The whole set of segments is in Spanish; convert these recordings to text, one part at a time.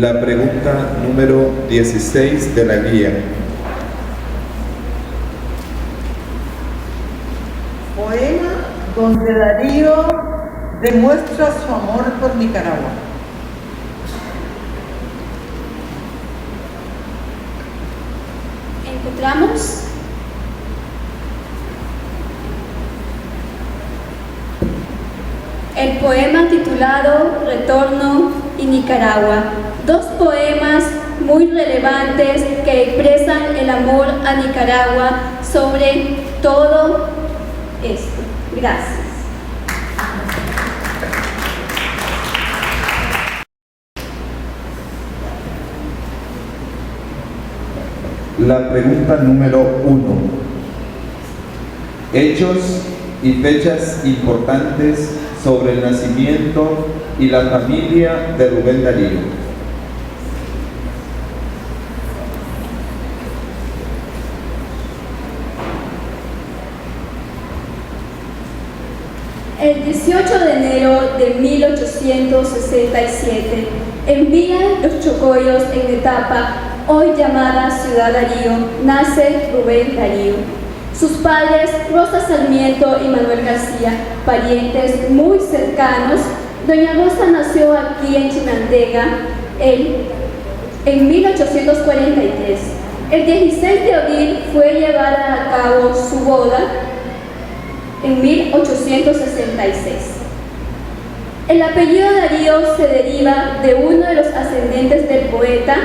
La pregunta número 16 de la guía. Poema donde Darío demuestra su amor por Nicaragua. Encontramos el poema titulado Retorno y Nicaragua. Dos poemas muy relevantes que expresan el amor a Nicaragua sobre todo esto. Gracias. La pregunta número 1. Hechos y fechas importantes sobre el nacimiento y la familia de Rubén Darío. El 18 de enero de 1867, en Villa Los Chocollos, en Etapa, hoy llamada Ciudad Darío, nace Rubén Darío. Sus padres, Rosa Sarmiento y Manuel García, parientes muy cercanos. Doña Rosa nació aquí en Chinandega en 1843. El 16 de abril fue llevada a cabo su boda en 1866. El apellido Darío se deriva de uno de los ascendientes del poeta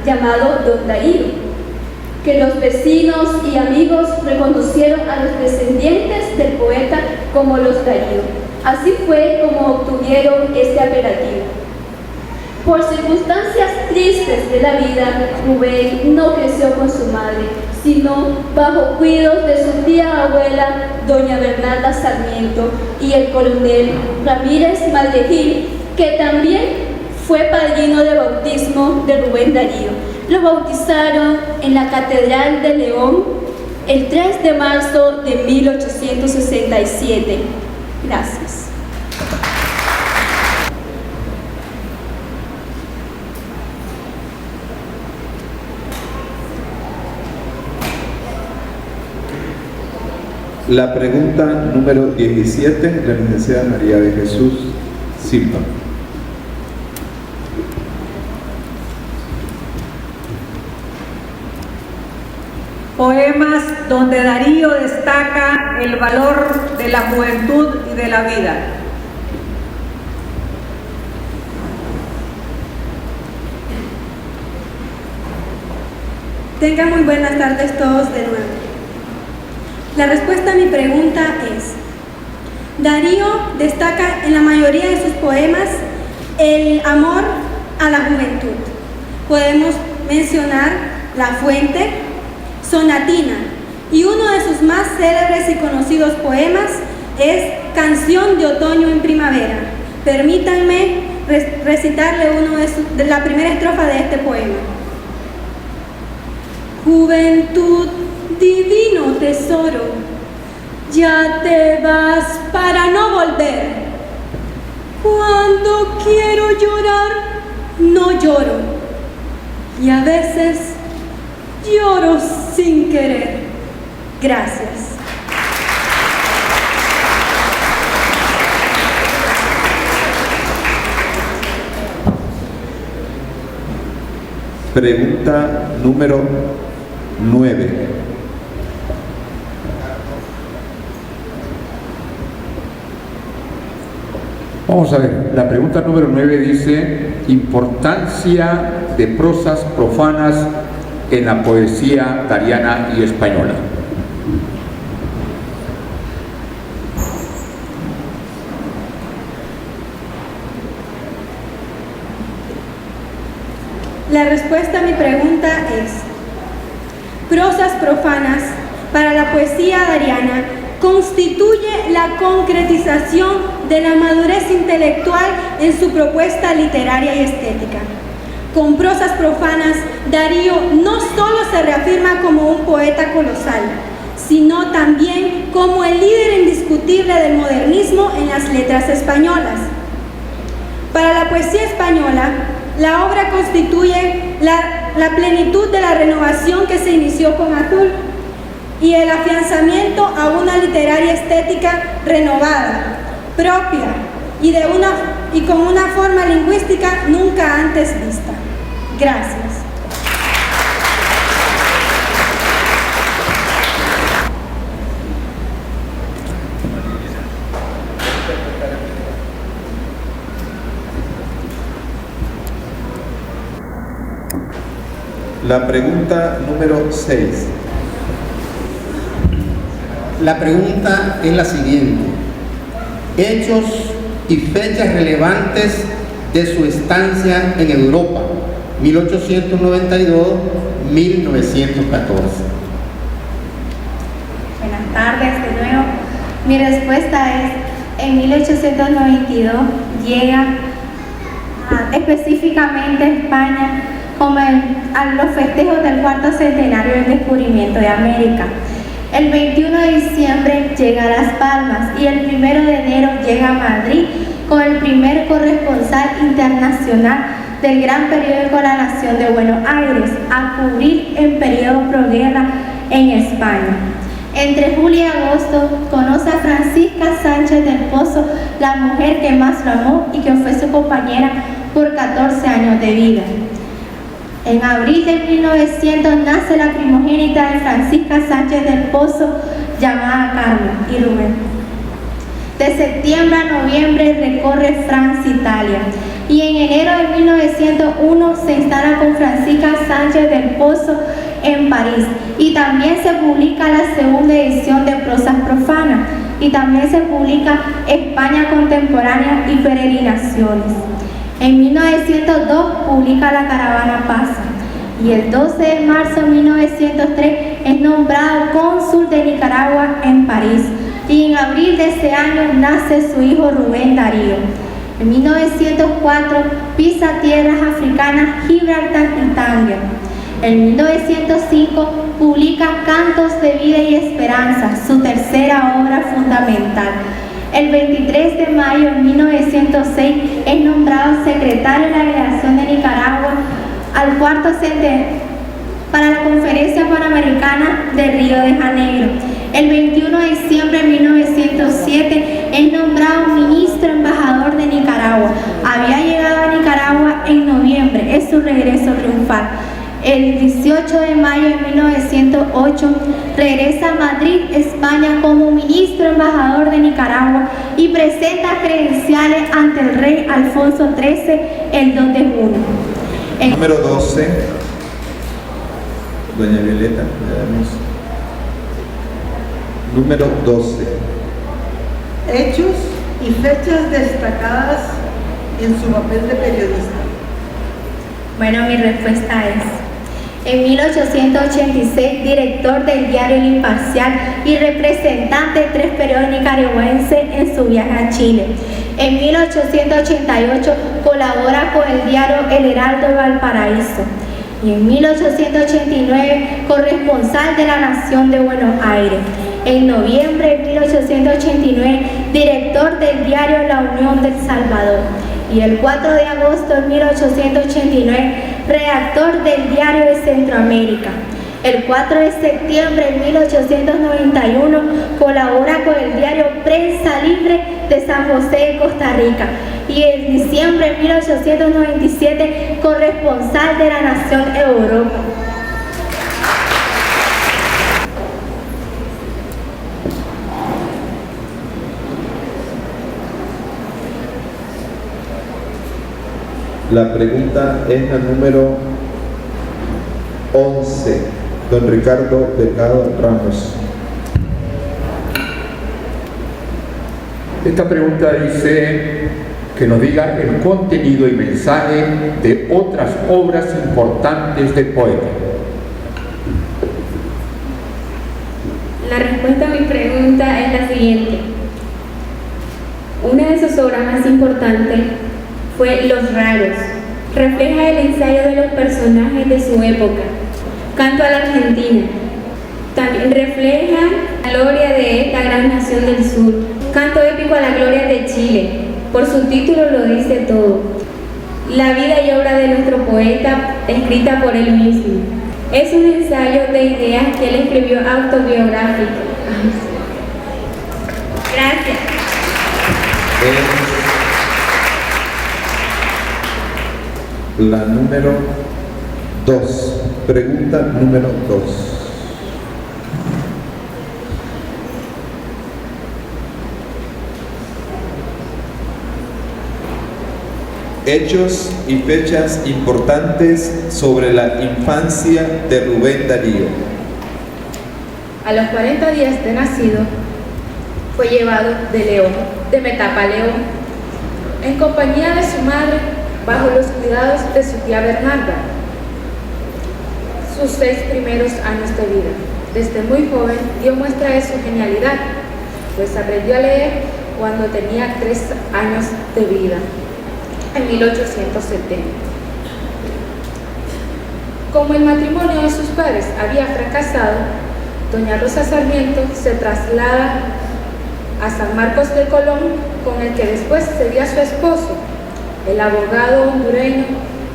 llamado Don Darío, que los vecinos y amigos reconocieron a los descendientes del poeta como los Darío. Así fue como obtuvieron este apelativo. Por circunstancias tristes de la vida, Rubén no creció con su madre, sino bajo cuidados de su tía abuela, doña Bernarda Sarmiento, y el coronel Ramírez Maldegil, que también fue padrino de bautismo de Rubén Darío. Lo bautizaron en la Catedral de León el 3 de marzo de 1867. Gracias. La pregunta número 17, la licenciada María de Jesús Silva. Poemas donde Darío destaca el valor de la juventud y de la vida. Tengan muy buenas tardes todos de nuevo. La respuesta a mi pregunta es: Darío destaca en la mayoría de sus poemas el amor a la juventud. Podemos mencionar La Fuente, Sonatina, y uno de sus más célebres y conocidos poemas es Canción de Otoño en Primavera. Permítanme recitarle de la primera estrofa de este poema. Juventud, divino tesoro, ya te vas para no volver. Cuando quiero llorar, no lloro, y a veces lloro sin querer. Gracias. Pregunta número 9. Vamos a ver, la pregunta número 9 dice: importancia de prosas profanas en la poesía dariana y española. La respuesta a mi pregunta es: prosas profanas para la poesía dariana constituye la concretización de la madurez intelectual en su propuesta literaria y estética. Con prosas profanas, Darío no solo se reafirma como un poeta colosal, sino también como el líder indiscutible del modernismo en las letras españolas. Para la poesía española, La obra constituye la plenitud de la renovación que se inició con Atul y el afianzamiento a una literaria estética renovada, propia y con una forma lingüística nunca antes vista. Gracias. La pregunta número 6. La pregunta es la siguiente: hechos y fechas relevantes de su estancia en Europa, 1892-1914. Buenas tardes de nuevo. Mi respuesta es: en 1892 llega específicamente a España como a los festejos del cuarto centenario del descubrimiento de América. El 21 de diciembre llega a Las Palmas y el 1 de enero llega a Madrid con el primer corresponsal internacional del gran periódico La Nación de Buenos Aires a cubrir el periodo proguerra en España. Entre julio y agosto conoce a Francisca Sánchez del Pozo, la mujer que más lo amó y que fue su compañera por 14 años de vida. En abril de 1900 nace la primogénita de Francisca Sánchez del Pozo, llamada Carla y Rubén. De septiembre a noviembre recorre Francia e Italia y en enero de 1901 se instala con Francisca Sánchez del Pozo en París y también se publica la segunda edición de Prosas Profanas y también se publica España Contemporánea y Peregrinaciones. En 1902 publica La Caravana Pasa y el 12 de marzo de 1903 es nombrado cónsul de Nicaragua en París y en abril de ese año nace su hijo Rubén Darío. En 1904 pisa tierras africanas, Gibraltar y Tánger. En 1905 publica Cantos de Vida y Esperanza, su tercera obra fundamental. El 23 de mayo de 1906 es nombrado secretario de la Delegación de Nicaragua al cuarto centenario para la Conferencia Panamericana de Río de Janeiro. El 21 de diciembre de 1907 es nombrado ministro embajador de Nicaragua. Había llegado a Nicaragua en noviembre, es su regreso triunfal. El 18 de mayo de 1908 regresa a Madrid, España, como ministro embajador de Nicaragua y presenta credenciales ante el rey Alfonso XIII el 2 de junio. Número 12. Doña Violeta, le damos. Número 12. Hechos y fechas destacadas en su papel de periodista. Bueno, mi respuesta es: en 1886, director del diario El Imparcial y representante de 3 periódicos nicaragüenses en su viaje a Chile. En 1888 colabora con el diario El Heraldo de Valparaíso. Y en 1889 corresponsal de La Nación de Buenos Aires. En noviembre de 1889 director del diario La Unión del Salvador. Y el 4 de agosto de 1889 redactor del Diario de Centroamérica. El 4 de septiembre de 1891 colabora con el diario Prensa Libre de San José de Costa Rica. Y en diciembre de 1897 corresponsal de La Nación Europa. La pregunta es la número 11. Don Ricardo Delgado Ramos. Esta pregunta dice que nos diga el contenido y mensaje de otras obras importantes del poeta. La respuesta a mi pregunta es la siguiente. Una de sus obras más importantes fue Los Raros. Refleja el ensayo de los personajes de su época. Canto a la Argentina. También refleja la gloria de esta gran nación del sur. Canto épico a la gloria de Chile. Por su título lo dice todo. La vida y obra de nuestro poeta, escrita por él mismo. Es un ensayo de ideas que él escribió autobiográfico. Gracias. La número 2. Pregunta número 2. Hechos y fechas importantes sobre la infancia de Rubén Darío. A los 40 días de nacido, fue llevado de León, de Metapa a León, en compañía de su madre, bajo los cuidados de su tía Bernarda. Sus 6 primeros años de vida, desde muy joven, dio muestra de su genialidad, pues aprendió a leer cuando tenía 3 años de vida, en 1870. Como el matrimonio de sus padres había fracasado, doña Rosa Sarmiento se traslada a San Marcos de Colón, con el que después sería su esposo, el abogado hondureño